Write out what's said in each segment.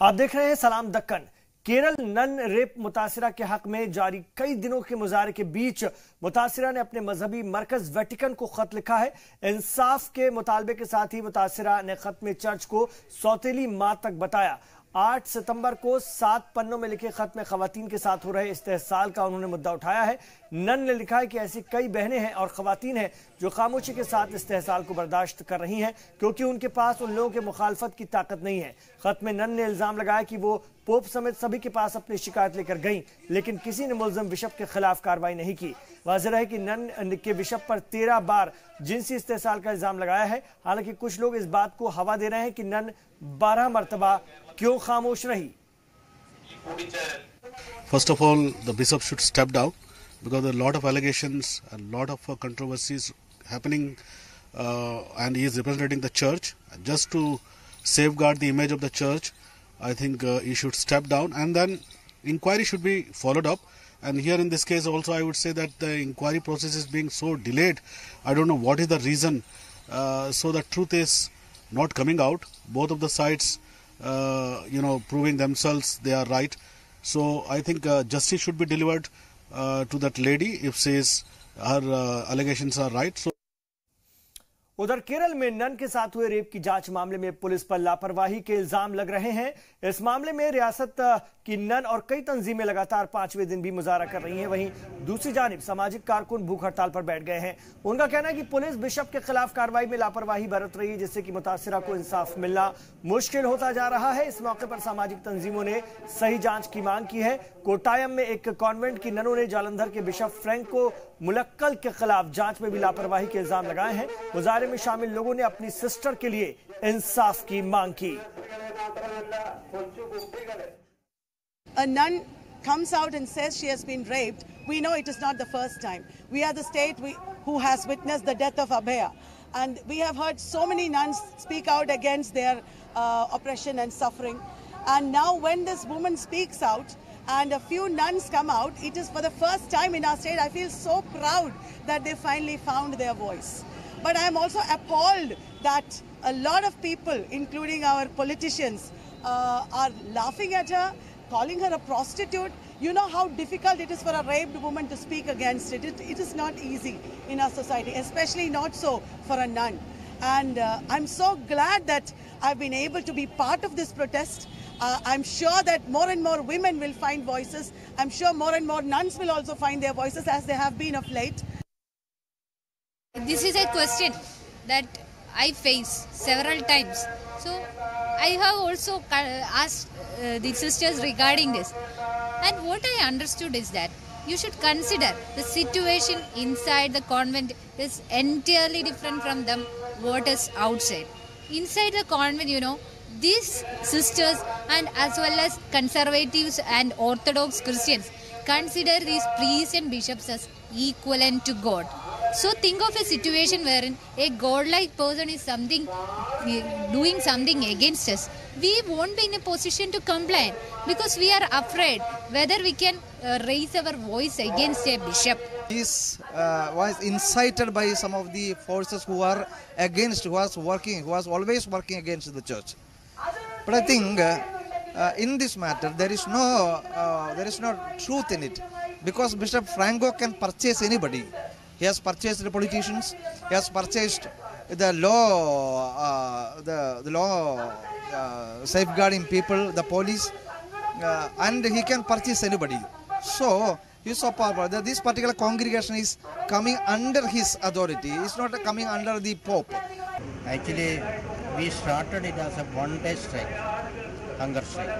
आप देख रहे हैं सलाम दक्कन। केरल नन रेप मुतासिरा के हक में जारी कई दिनों के मुजाहरे के बीच मुतासिरा ने अपने मजहबी मरकज वेटिकन को खत लिखा है। इंसाफ के मुतालबे के साथ ही मुतासिरा ने खत में चर्च को सौतेली मां तक बताया। 8 सितंबर को 7 पन्नों में लिखे खत में खवातीन के साथ हो रहे इस्तेहसाल का उन्होंने मुद्दा उठाया है। नन ने लिखा है कि ऐसी कई बहनें हैं और खवातीन हैं जो खामोशी के साथ इस्तेहसाल को बर्दाश्त कर रही हैं क्योंकि उनके पास उन लोगों के मुखालफत की ताकत नहीं है। खत में नन ने इल्जाम लगाया कि वो पोप समेत सभी के पास अपनी शिकायत लेकर गईं, लेकिन किसी ने मुल्जिम बिशप के खिलाफ कार्रवाई नहीं की। वाज़ेह है कि नन के बिशप पर 13 बार जिनसी इस्तेहसाल का इल्जाम लगाया है। हालांकि कुछ लोग इस बात को हवा दे रहे हैं कि नन 12 मरतबा क्यों खामोश रही। First of all, the bishop should step down because there are a lot of allegations, a lot of controversies happening, and he is representing the church. Just to safeguard the image of the church, I think he should step down, and then inquiry should be followed up. And here in this case also I would say that the inquiry process is being so delayed. I don't know what is the reason. So the truth is not coming out. Both of the sides proving themselves they are right. So I think justice should be delivered to that lady if says her allegations are right. So उधर केरल में none के साथ हुए rape की जांच मामले में police पर लापरवाही के इल्जाम लग रहे हैं। इस मामले में रियासत की नन और कई तंजीमें लगातार 5वें दिन भी मुजाहरा कर रही हैं। वहीं दूसरी जानिब सामाजिक कारकुन भूख हड़ताल पर बैठ गए हैं। उनका कहना है कि पुलिस बिशप के खिलाफ कार्रवाई में लापरवाही बरत रही है, जिससे कि मुतासिरा को इंसाफ मिलना मुश्किल होता जा रहा है। इस मौके पर सामाजिक तंजीमों ने सही जांच की मांग की है। कोटायम में एक कॉन्वेंट की ननों ने जालंधर के बिशप फ्रैंको मुलक्कल के खिलाफ जांच में भी लापरवाही के इल्जाम लगाए हैं। मुजाहरे में शामिल लोगों ने अपनी सिस्टर के लिए इंसाफ की मांग की। A nun comes out and says she has been raped. We know it is not the first time. We are the state who has witnessed the death of Abhaya, and we have heard so many nuns speak out against their oppression and suffering. And now when this woman speaks out and a few nuns come out, it is for the first time in our state. I feel so proud that they finally found their voice. But I am also appalled that a lot of people, including our politicians, are laughing at her, calling her a prostitute. You know how difficult it is for a raped woman to speak against it. It is not easy in our society, especially not so for a nun. And I'm so glad that I've been able to be part of this protest. I'm sure that more and more women will find voices. I'm sure more and more nuns will also find their voices, as they have been of late. This is a question that I face several times. So I have also asked the sisters regarding this. And what I understood is that you should consider the situation inside the convent is entirely different from what is outside. Inside the convent, these sisters and as well as conservatives and orthodox Christians consider these priests and bishops as equivalent to God. So think of a situation wherein a godlike person is doing something against us. We won't be in a position to complain because we are afraid whether we can raise our voice against a bishop. This was incited by some of the forces who are against, who was always working against the church. But I think in this matter there is no truth in it, because Bishop Franco can purchase anybody. He has purchased the politicians. He has purchased the law, the law safeguarding people, the police, and he can purchase anybody. So he is so powerful that this particular congregation is coming under his authority. It's not coming under the Pope. Actually, we started it as a one-day strike, hunger strike.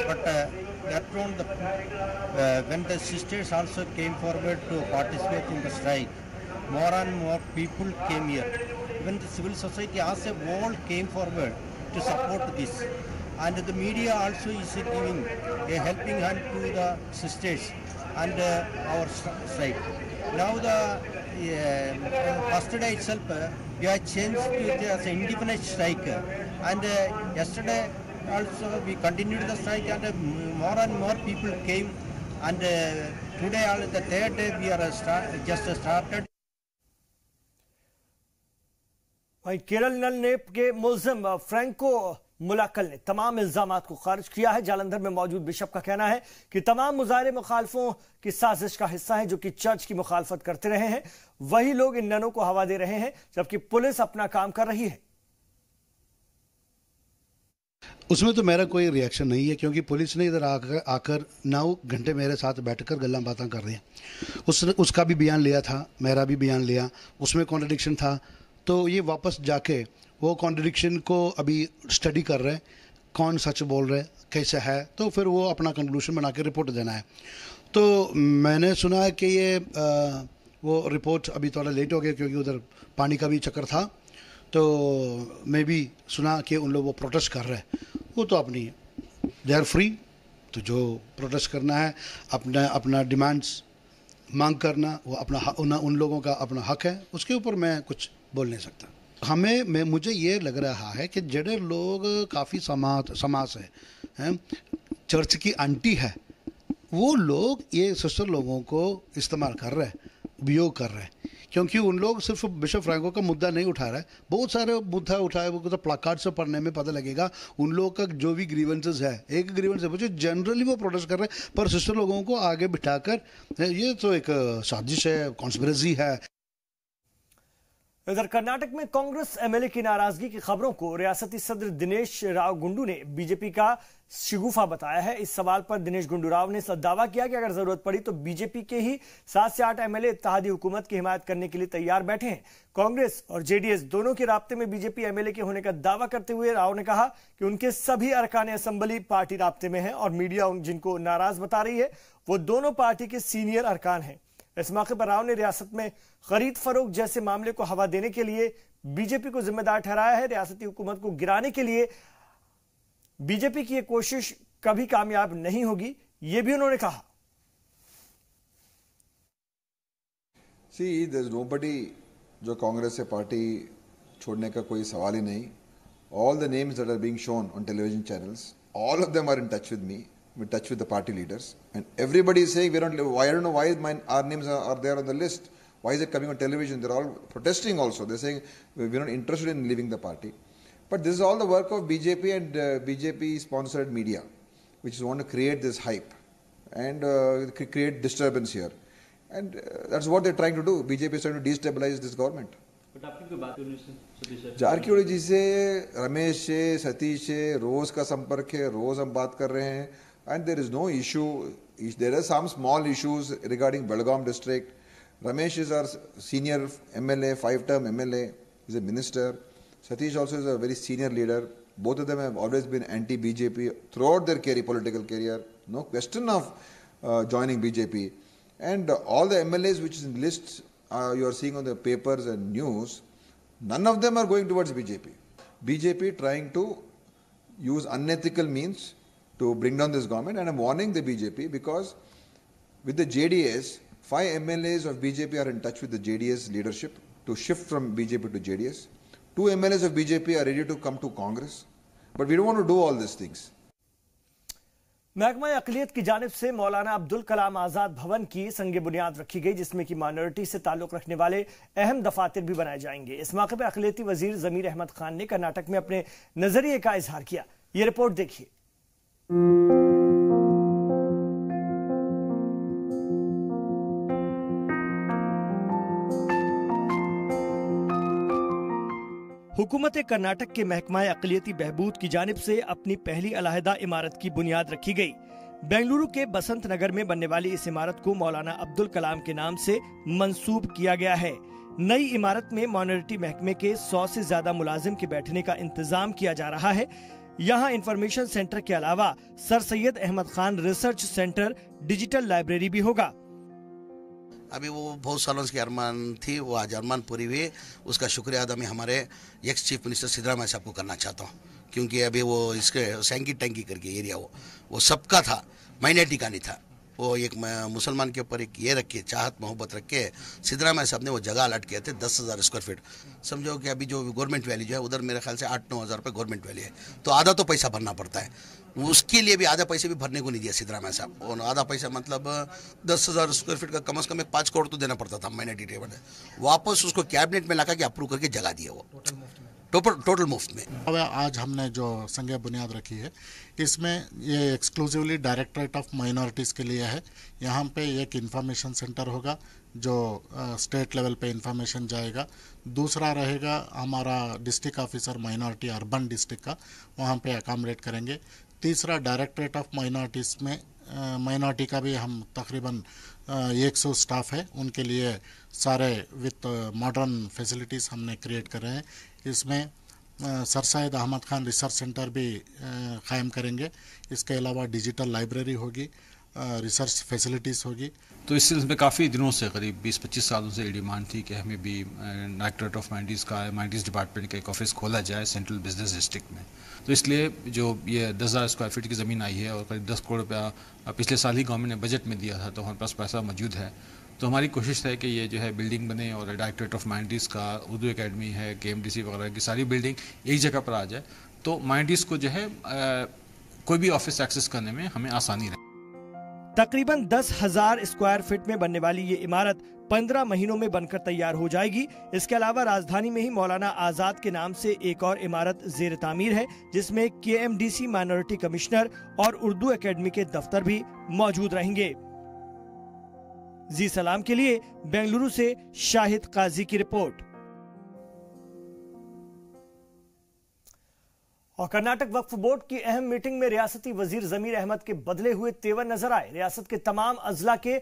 But later on, when the sisters also came forward to participate in the strike, more and more people came here. Even the civil society as a whole came forward to support this. And the media also is giving a helping hand to the sisters and our strike. Now the first day itself, we have changed it as an indefinite strike. And yesterday also we continued the strike, and more and more people came. And today, the third day, we are just started. Kerala none rape के मुल्जिम Franco मुलाक्कल ने तमाम इल्जामात को खारिज किया है। जालंधर में मौजूद bishop का कहना है कि तमाम मुजाहिरे मुखालफों की साजिश का हिस्सा है, जो कि चर्च की मुखालफत करते रहे हैं। वही लोग इन ननों को हवा दे रहे हैं, जबकि पुलिस अपना काम कर रही है। उसमें तो मेरा कोई रिएक्शन नहीं है, क्योंकि पुलिस ने इधर आकर 9 घंटे मेरे साथ बैठकर गल्ला बातें कर रही हैं। उसका भी बयान लिया था, मेरा भी बयान लिया, उसमें कॉन्ट्रडिक्शन था। तो ये वापस जाके वो कॉन्ट्रडिक्शन को अभी स्टडी कर रहे हैं, कौन सच बोल रहे, कैसे है, तो फिर वो अपना कंक्लूशन बना के रिपोर्ट देना है। तो मैंने सुना है कि ये वो रिपोर्ट अभी थोड़ा लेट हो गया, क्योंकि उधर पानी का भी चक्कर था। तो मैं भी सुना कि उन लोग वो प्रोटेस्ट कर रहे हैं। वो तो अपनी दे आर फ्री, तो जो प्रोटेस्ट करना है, अपना डिमांड्स मांग करना, वो अपना उन लोगों का अपना हक है, उसके ऊपर मैं कुछ बोल नहीं सकता। मुझे ये लग रहा है कि जड़े लोग काफ़ी समाज हैं, चर्च की आंटी है, वो लोग ये सिस्टर लोगों को इस्तेमाल कर रहे हैं, उपयोग कर रहे हैं, क्योंकि उन लोग सिर्फ बिशप फ्रैंको का मुद्दा नहीं उठा रहा है, बहुत सारे मुद्दा उठाए। वो तो प्लाकार्ड से पढ़ने में पता लगेगा उन लोगों का जो भी ग्रीवेंसेस है। एक ग्रीवेंस है, मुझे जनरली वो प्रोटेस्ट कर रहे हैं, पर सिस्टर लोगों को आगे बिठाकर ये तो एक साजिश है, कॉन्स्पिरेसी है। इधर कर्नाटक में कांग्रेस एमएलए की नाराजगी की खबरों को रियासती सदर दिनेश राव गुंडू ने बीजेपी का शिगुफा बताया है। इस सवाल पर दिनेश गुंडू राव ने दावा किया कि अगर जरूरत पड़ी तो बीजेपी के ही 7 से 8 एमएलए इत्तेहादी हुकूमत की हिमायत करने के लिए तैयार बैठे हैं। कांग्रेस और जेडीएस दोनों के राब्ते में बीजेपी एमएलए के होने का दावा करते हुए राव ने कहा कि उनके सभी अरकान असेंबली पार्टी राब्ते में है और मीडिया जिनको नाराज बता रही है वो दोनों पार्टी के सीनियर अरकान हैं। इस मौके पर राव ने रियासत में खरीद फरोख्त जैसे मामले को हवा देने के लिए बीजेपी को जिम्मेदार ठहराया है। रियासती हुकूमत को गिराने के लिए बीजेपी की यह कोशिश कभी कामयाब नहीं होगी, यह भी उन्होंने कहा। See, there's nobody जो कांग्रेस से पार्टी छोड़ने का कोई सवाल ही नहीं। All the names that are being shown on television channels, all of them are in touch with me, in touch with the party leaders, and everybody is saying we don't. I don't know why our names are there on the list. Why is it coming on television? They're all protesting also. They're saying we're not interested in leaving the party. But this is all the work of BJP and BJP-sponsored media, which want to create this hype and create disturbance here. And that's what they're trying to do. BJP is trying to destabilize this government. Jarkiholi जी से, रमेश से, सतीश से रोज का संपर्क है, रोज हम बात कर रहे हैं, and there is no issue. There are some small issues regarding Belgaum district. Ramesh is our senior MLA, 5-term MLA. He's a minister. Satish also is a very senior leader. Both of them have always been anti-BJP throughout their political career. No question of joining BJP. And all the MLAs which is in lists you are seeing on the papers and news, none of them are going towards BJP. BJP trying to use unethical means to bring down this government, and I'm warning the BJP because with the JDS, 5 MLAs of BJP are in touch with the JDS leadership to shift from BJP to JDS. 2 MLAs of BJP are ready to come to Congress, but we don't want to do all these things. महकमा अक़लियत की जानिब से मौलाना अब्दुल कलाम आज़ाद भवन की संगे बुनियाद रखी गई, जिसमें कि माइनॉरिटी से ताल्लुक रखने वाले अहम दफातर भी बनाए जाएंगे। इस मौके पर अक़लियती वजीर ज़मीर अहमद खान ने कर्नाटक में अपने नजरिए का इजहार किया। ये रिपोर्ट देखिए। हुकूमत कर्नाटक के महकमा अक़लियती बहबूद की जानिब से अपनी पहली अलहदा इमारत की बुनियाद रखी गई। बेंगलुरु के बसंत नगर में बनने वाली इस इमारत को मौलाना अब्दुल कलाम के नाम से मंसूब किया गया है। नई इमारत में माइनॉरिटी महकमे के 100 से ज्यादा मुलाजिम के बैठने का इंतजाम किया जा रहा है। यहाँ इंफॉर्मेशन सेंटर के अलावा sir Syed Ahmad Khan research centre, digital library भी होगा। अभी वो बहुत सालों की अरमान थी, वो आज अरमान पूरी हुई। उसका शुक्रिया अदा मैं हमारे एक्स चीफ मिनिस्टर सिद्धरामैया साहब को करना चाहता हूँ, क्योंकि अभी वो इसके सैंकी टैंकी करके एरिया वो सबका था, माइनॉरिटी का नहीं था। वो एक मुसलमान के ऊपर एक ये रखे चाहत मोहब्बत रख के सिद्धरामैया साहब ने वो जगह अलट किए थे 10,000 स्क्वायर फीट। समझो कि अभी जो गवर्नमेंट वैली जो है उधर मेरे ख्याल से 8-9 हज़ार रुपये गवर्नमेंट वैली है, तो आधा तो पैसा भरना पड़ता है। उसके लिए भी आधा पैसे भी भरने को नहीं दिया सिद्धरामैया साहब। और आधा पैसा मतलब 10,000 स्क्वायर फीट का कम से कम 5 करोड़ तो देना पड़ता था माइनॉरिटी टेबल। वापस उसको कैबिनेट में ला के अप्रूव करके जगह दिया। वो टोटल मुफ्त में। अब आज हमने जो संज्ञा बुनियाद रखी है इसमें ये एक्सक्लूसिवली डायरेक्टरेट ऑफ माइनॉरिटीज़ के लिए है। यहाँ पे एक इंफॉर्मेशन सेंटर होगा जो स्टेट लेवल पे इंफॉर्मेशन जाएगा। दूसरा रहेगा हमारा district officer minority urban district का, वहाँ पे अकामडेट करेंगे। तीसरा डायरेक्टरेट ऑफ माइनॉरिटीज़ में माइनॉरिटी का भी हम तकरीबन 100 स्टाफ है, उनके लिए सारे विथ मॉडर्न फैसिलिटीज़ हमने क्रिएट कर रहे हैं। इसमें sir Syed Ahmad Khan research centre भी कायम करेंगे। इसके अलावा डिजिटल लाइब्रेरी होगी, रिसर्च फैसिलिटीज़ होगी। तो इस सिलसिले में काफ़ी दिनों से करीब 20-25 सालों से ये डिमांड थी कि हमें भी डायरेक्टरेट ऑफ माइनॉरिटीज़ का माइनॉरिटीज़ डिपार्टमेंट का एक ऑफिस खोला जाए सेंट्रल बिजनेस डिस्ट्रिक्ट में। तो इसलिए जो ये 10,000 स्क्वायर फीट की ज़मीन आई है और करीब 10 करोड़ रुपया पिछले साल ही गवर्नमेंट ने बजट में दिया था, तो हमारे पास पैसा मौजूद है। तो हमारी कोशिश है कि ये जो है बिल्डिंग बने और डायरेक्टरेट ऑफ माइनॉरिटीज़ का उर्दू एकेडमी है, KMDC वगैरह की सारी बिल्डिंग एक जगह पर आ जाए, तो माइनॉरिटीज़ को जो है कोई भी ऑफिस एक्सेस करने में हमें आसानी रहे। तकरीबन 10,000 स्क्वायर फीट में बनने वाली ये इमारत 15 महीनों में बनकर तैयार हो जाएगी। इसके अलावा राजधानी में ही मौलाना आजाद के नाम से एक और इमारत जेर तामीर है, जिसमें KMDC माइनॉरिटी कमिश्नर और उर्दू एकेडमी के दफ्तर भी मौजूद रहेंगे। जी सलाम के लिए बेंगलुरु से शाहिद काजी की रिपोर्ट। और कर्नाटक वक्फ बोर्ड की अहम मीटिंग में रियासती वजीर जमीर अहमद के बदले हुए तेवर नजर आए। रियासत के तमाम अजला के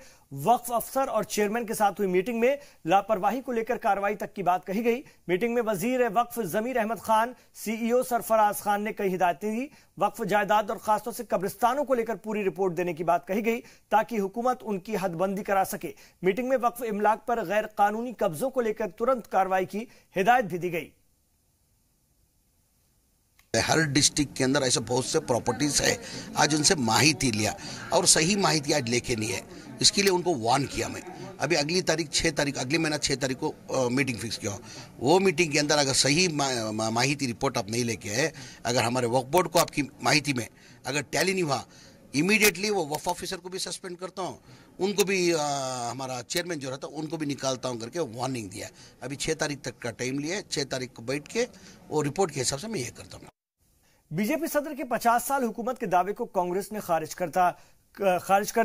वक्फ अफसर और चेयरमैन के साथ हुई मीटिंग में लापरवाही को लेकर कार्रवाई तक की बात कही गई। मीटिंग में वजीर वक्फ जमीर अहमद खान, CEO सरफराज खान ने कई हिदायतें दी। वक्फ जायदाद और खासतौर से कब्रिस्तानों को लेकर पूरी रिपोर्ट देने की बात कही गई ताकि हुकूमत उनकी हदबंदी करा सके। मीटिंग में वक्फ इमलाक पर गैर कानूनी कब्जों को लेकर तुरंत कार्रवाई की हिदायत भी दी गई। हर डिस्ट्रिक्ट के अंदर ऐसे बहुत से प्रॉपर्टीज है, आज उनसे माहिती लिया और सही माहिती आज लेके नहीं है, इसके लिए उनको वार्न किया। मैं अभी अगली तारीख 6 तारीख अगले महीना 6 तारीख को मीटिंग फिक्स किया। वो मीटिंग के अंदर अगर सही माहिती रिपोर्ट आप नहीं लेके आए, अगर हमारे वक्फ बोर्ड को आपकी माहिती में अगर टैली नहीं हुआ, इमीडिएटली वो वक्फ ऑफिसर को भी सस्पेंड करता हूँ, उनको भी हमारा चेयरमैन जो रहता है उनको भी निकालता हूँ करके वार्निंग दिया। अभी 6 तारीख तक का टाइम लिया, 6 तारीख को बैठ के वो रिपोर्ट के हिसाब से मैं ये करता हूँ। बीजेपी सदर के 50 साल हुकूमत के दावे को कांग्रेस ने खारिज कर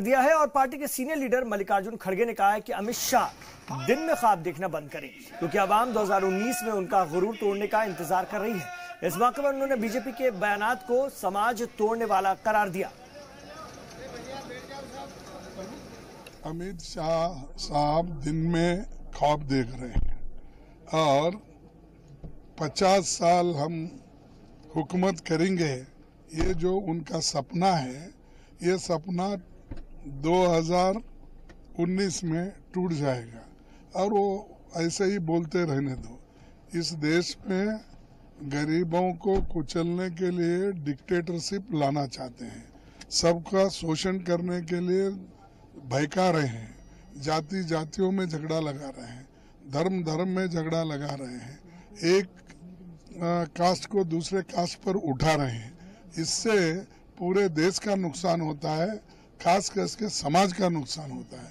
दिया है और पार्टी के सीनियर लीडर मल्लिकार्जुन खड़गे ने कहा है कि अमित शाह दिन में ख्वाब देखना बंद करें, क्योंकि अवाम 2019 में उनका गुरूर तोड़ने का इंतजार कर रही है। इस मौके पर उन्होंने बीजेपी के बयानात को समाज तोड़ने वाला करार दिया। अमित शाह साहब दिन में ख्वाब देख रहे हैं और 50 साल हम हुकूमत करेंगे, ये जो उनका सपना है, ये सपना 2019 में टूट जाएगा और वो ऐसे ही बोलते रहने दो। इस देश में गरीबों को कुचलने के लिए डिक्टेटरशिप लाना चाहते हैं, सबका शोषण करने के लिए भड़का रहे हैं, जाति जातियों में झगड़ा लगा रहे हैं, धर्म धर्म में झगड़ा लगा रहे हैं, एक कास्ट को दूसरे कास्ट पर उठा रहे हैं। इससे पूरे देश का नुकसान होता है, खास करके समाज का नुकसान होता है।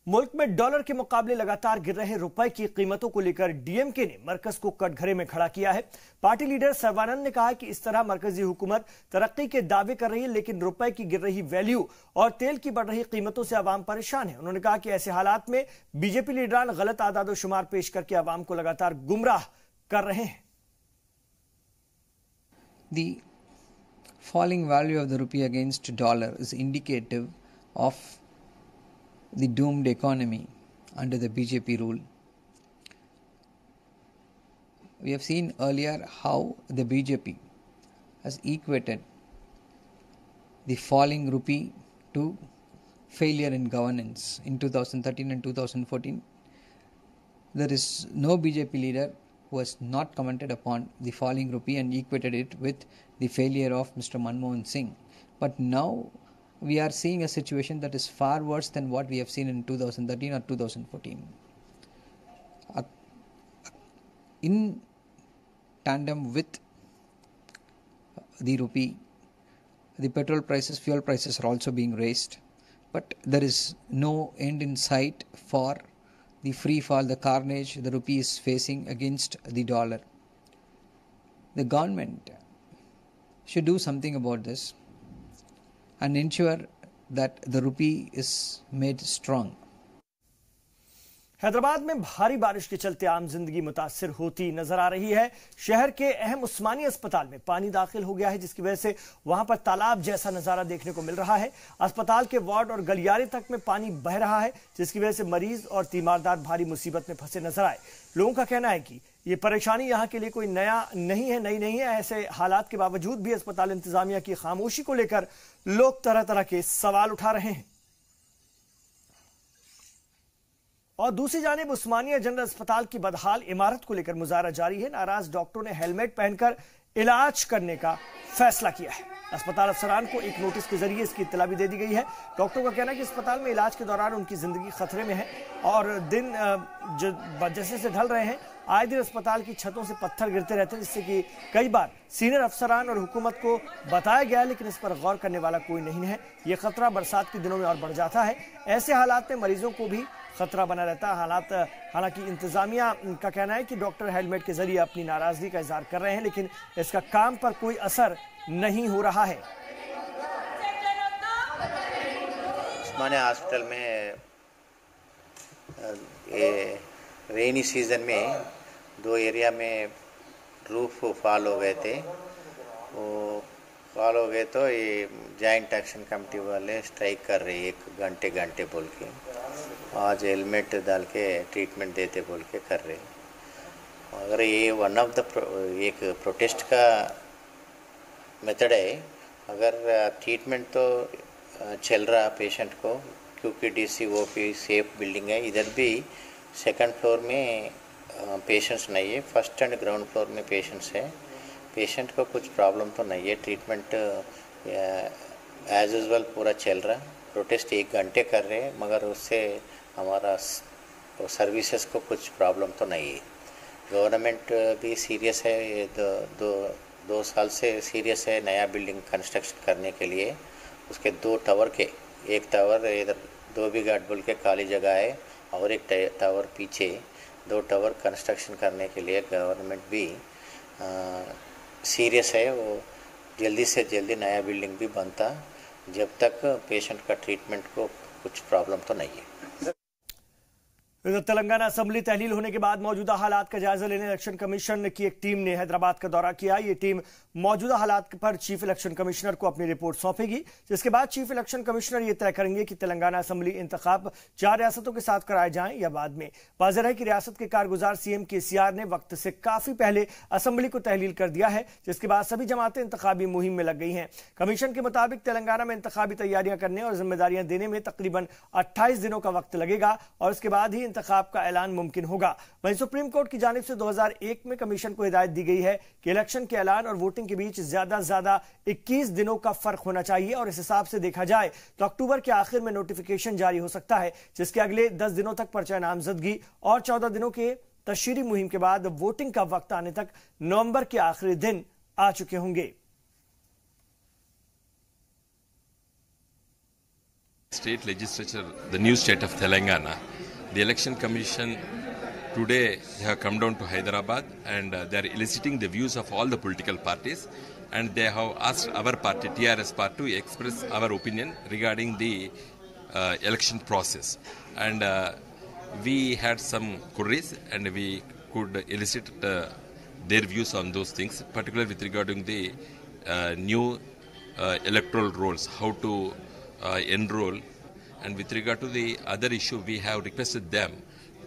मुल्क में डॉलर के मुकाबले लगातार गिर रहे रुपए की कीमतों को लेकर डीएमके ने मरकज को कटघरे में खड़ा किया है। पार्टी लीडर सर्बानंद ने कहा कि इस तरह मरकजी हुकूमत तरक्की के दावे कर रही है, लेकिन रुपए की गिर रही वैल्यू और तेल की बढ़ रही कीमतों से आवाम परेशान है। उन्होंने कहा कि ऐसे हालात में बीजेपी लीडरान गलत आदाद और शुमार पेश करके आवाम को लगातार गुमराह कर रहे हैं। The falling value of the rupee against dollar is indicative of the doomed economy under the BJP rule. We have seen earlier how the BJP has equated the falling rupee to failure in governance in 2013 and 2014. There is no BJP leader who has not commented upon the falling rupee and equated it with the failure of Mr. Manmohan Singh. But now we are seeing a situation that is far worse than what we have seen in 2013 or 2014. In tandem with the rupee, the petrol prices, fuel prices are also being raised, but there is no end in sight for the free fall, the carnage the rupee is facing against the dollar. the government should do something about this and ensure that the rupee is made strong. Hyderabad में भारी बारिश के चलते आम जिंदगी मुतासिर होती नजर आ रही है। शहर के अहम उस्मानी अस्पताल में पानी दाखिल हो गया है, जिसकी वजह से वहां पर तालाब जैसा नजारा देखने को मिल रहा है। अस्पताल के वार्ड और गलियारे तक में पानी बह रहा है, जिसकी वजह से मरीज और तीमारदार भारी मुसीबत में फंसे नजर आए। लोगों का कहना है कि ये परेशानी यहाँ के लिए कोई नई नहीं है। ऐसे हालात के बावजूद भी अस्पताल इंतजामिया की खामोशी को लेकर लोग तरह तरह के सवाल उठा रहे हैं। और दूसरी जानिब उस्मानिया जनरल अस्पताल की बदहाल इमारत को लेकर मुजाहरा जारी है। नाराज डॉक्टरों ने हेलमेट पहनकर इलाज करने का फैसला किया है। अस्पताल अफसरान को एक नोटिस के जरिए इसकी इत्तला भी दे दी गई है। डॉक्टरों का कहना है कि अस्पताल में इलाज के दौरान उनकी जिंदगी खतरे में है और दिन जैसे से ढल रहे हैं, आए दिन अस्पताल की छतों से पत्थर गिरते रहते हैं, जिससे कि कई बार सीनियर अफसरान और हुकूमत को बताया गया, लेकिन इस पर गौर करने वाला कोई नहीं है। ये खतरा बरसात के दिनों में और बढ़ जाता है। ऐसे हालात में मरीजों को भी खतरा बना रहता है। हालांकि इंतजामिया का कहना है कि डॉक्टर हेलमेट के जरिए अपनी नाराजगी का इजहार कर रहे हैं, लेकिन इसका काम पर कोई असर नहीं हो रहा है। उस्मानिया हॉस्पिटल में ये रेनी सीजन में 2 एरिया में रूफ फॉल हो गए थे। वो फॉल हो गए तो ये जॉइंट एक्शन कमेटी वाले स्ट्राइक कर रहे 1 घंटे बोल के, आज हेलमेट डाल के ट्रीटमेंट देते बोल के कर रहे। अगर ये वन ऑफ द एक प्रोटेस्ट का मेथड है। अगर ट्रीटमेंट तो चल रहा पेशेंट को, क्योंकि डीसी ओपी सेफ बिल्डिंग है। इधर भी 2nd फ्लोर में पेशेंट्स नहीं है, 1st एंड ग्राउंड फ्लोर में पेशेंट्स है। पेशेंट को कुछ प्रॉब्लम तो नहीं है, ट्रीटमेंट एज यूजुअल पूरा चल रहा। प्रोटेस्ट 1 घंटे कर रहे हैं, मगर उससे हमारा सर्विसेज को कुछ प्रॉब्लम तो नहीं है। गवर्नमेंट भी सीरियस है, 2 साल से सीरियस है नया बिल्डिंग कंस्ट्रक्शन करने के लिए। उसके 2 टावर के, एक टावर इधर धोबी घाट बोल के खाली जगह है और एक टावर पीछे, 2 टावर कंस्ट्रक्शन करने के लिए गवर्नमेंट भी सीरियस है। वो जल्दी से जल्दी नया बिल्डिंग भी बनता, जब तक पेशेंट का ट्रीटमेंट को कुछ प्रॉब्लम तो नहीं है। तेलंगाना असेंबली तहलील होने के बाद मौजूदा हालात का जायजा लेने इलेक्शन कमीशन की एक टीम ने हैदराबाद का दौरा किया। ये टीम मौजूदा हालात पर चीफ इलेक्शन कमिश्नर को अपनी रिपोर्ट सौंपेगी, जिसके बाद चीफ इलेक्शन कमिश्नर ये तय करेंगे कि तेलंगाना असेंबली इंतखाब 4 रियासतों के साथ कराए जाएं या बाद में। वाज़ेह है कि रियासत के कारगुजार सीएम केसीआर ने वक्त से काफी पहले असेंबली को तहलील कर दिया है, जिसके बाद सभी जमातें इंतखाबी मुहिम में लग गई हैं। कमीशन के मुताबिक तेलंगाना में इंतखाबी तैयारियां करने और जिम्मेदारियां देने में तकरीबन 28 दिनों का वक्त लगेगा और उसके बाद ही इंतखाब का ऐलान मुमकिन होगा। वहीं सुप्रीम कोर्ट की जानिब से 2001 में कमीशन को हिदायत दी गई है कि इलेक्शन के ऐलान और वोटिंग के बीच ज्यादा 21 दिनों का फर्क होना चाहिए और इस हिसाब से देखा जाए तो अक्टूबर के आखिर में नोटिफिकेशन जारी हो सकता है, जिसके अगले 10 दिनों तक पर्चा नामजदगी और 14 दिनों के तशरीरी मुहिम के बाद वोटिंग का वक्त आने तक नवंबर के आखिरी दिन आ चुके होंगे। State legislature, the new state of Telangana, the election commission today they have come down to Hyderabad and they are eliciting the views of all the political parties, and they have asked our party, TRS party, to express our opinion regarding the election process. And we had some queries and we could elicit their views on those things, particularly with regarding the new electoral rolls, how to enroll, and with regard to the other issue, we have requested them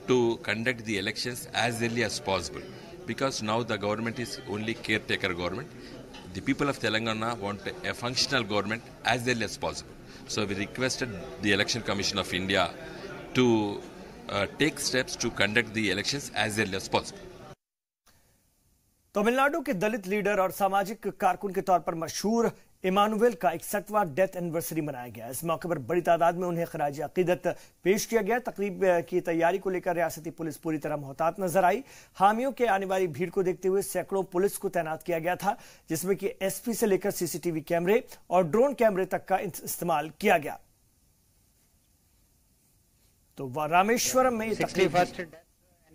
to conduct the elections as early as possible, because now the government is only caretaker government. The people of Telangana want a functional government as early as possible. So we requested the Election Commission of India to take steps to conduct the elections as early as possible. Tamil Nadu के दलित leader और सामाजिक कारकुन के तौर पर मशहूर Emmanuel का 61वां death anniversary मनाया गया। इस मौके पर बड़ी तादाद में उन्हें खराज अकीदत पेश किया गया। तकरीब की तैयारी को लेकर रियासती पुलिस पूरी तरह मोहतात नजर आई। हामियों के आने वाली भीड़ को देखते हुए सैकड़ों पुलिस को तैनात किया गया था, जिसमें कि एसपी से लेकर सीसीटीवी कैमरे और ड्रोन कैमरे तक का इस्तेमाल किया गया। तो रामेश्वरम में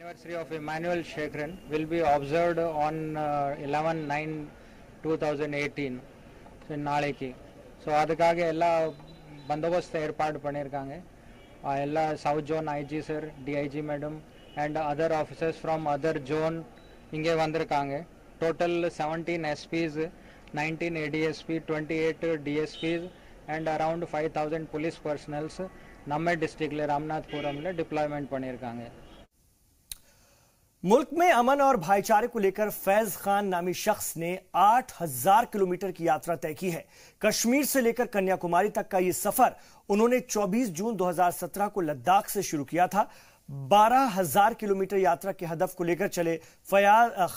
Anniversary of Emmanuel Shekran will be observed on 11/9/2018. So நாளைக்கு ஸோ அதுக்காக எல்லா பந்தோபஸ்து ஏற்பாடு பண்ணியிருக்காங்க. எல்லா south zone IG sir, DIG madam and other officers from other zone இங்கே வந்திருக்காங்க. Total 17 SPs, 19 ADSP, 28 DSPs and around 5,000 police personnels நம்ம டிஸ்ட்ரிக்ட்ல ராமநாதபுரம்ல डिप्लॉयमेंट பண்ணியிருக்காங்க. मुल्क में अमन और भाईचारे को लेकर फैज खान नामी शख्स ने 8,000 किलोमीटर की यात्रा तय की है. कश्मीर से लेकर कन्याकुमारी तक का यह सफर उन्होंने 24 जून 2017 को लद्दाख से शुरू किया था. 12,000 किलोमीटर यात्रा के हदफ को लेकर चले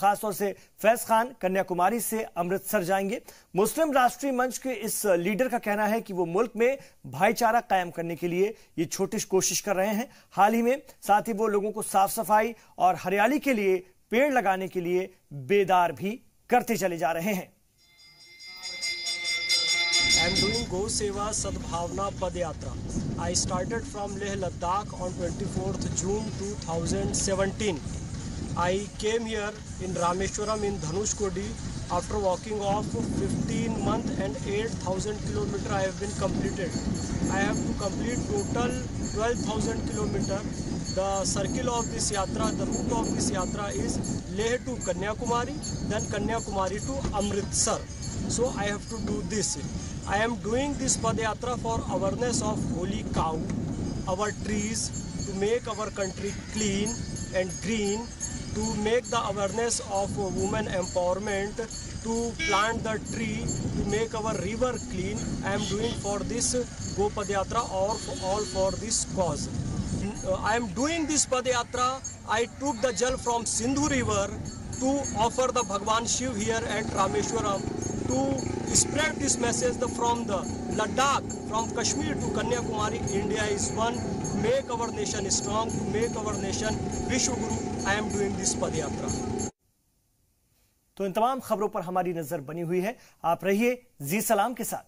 खासतौर से फैज खान कन्याकुमारी से अमृतसर जाएंगे. मुस्लिम राष्ट्रीय मंच के इस लीडर का कहना है कि वो मुल्क में भाईचारा कायम करने के लिए ये छोटी कोशिश कर रहे हैं. हाल ही में साथ ही वो लोगों को साफ सफाई और हरियाली के लिए पेड़ लगाने के लिए बेदार भी करते चले जा रहे हैं. I am doing Go Seva Sadbhavna Padyatra. I started from Leh Ladakh on 24th June 2017. I came here in Rameshwaram in Dhanushkodi after walking off 15 months and 8,000 kilometers I have been completed. I have to complete total 12,000 kilometers. The circle of this yatra, the route of this yatra is Leh to Kanyakumari, then Kanyakumari to Amritsar. So I have to do this. I am doing this Padyatra for awareness of holy cow, our trees, to make our country clean and green, to make the awareness of women empowerment, to plant the tree, to make our river clean. I am doing for this Go Padyatra or all for this cause. I am doing this Padyatra. I took the jal from Sindhu river to offer the Bhagwan Shiv here at Rameshwaram, to spread this message from the Ladakh, from Kashmir to Kanyakumari. India is one. To make our nation strong, to make our nation Vishwa Guru, I am doing this Padyatra. तो इन तमाम खबरों पर हमारी नजर बनी हुई है. आप रहिए जी सलाम के साथ.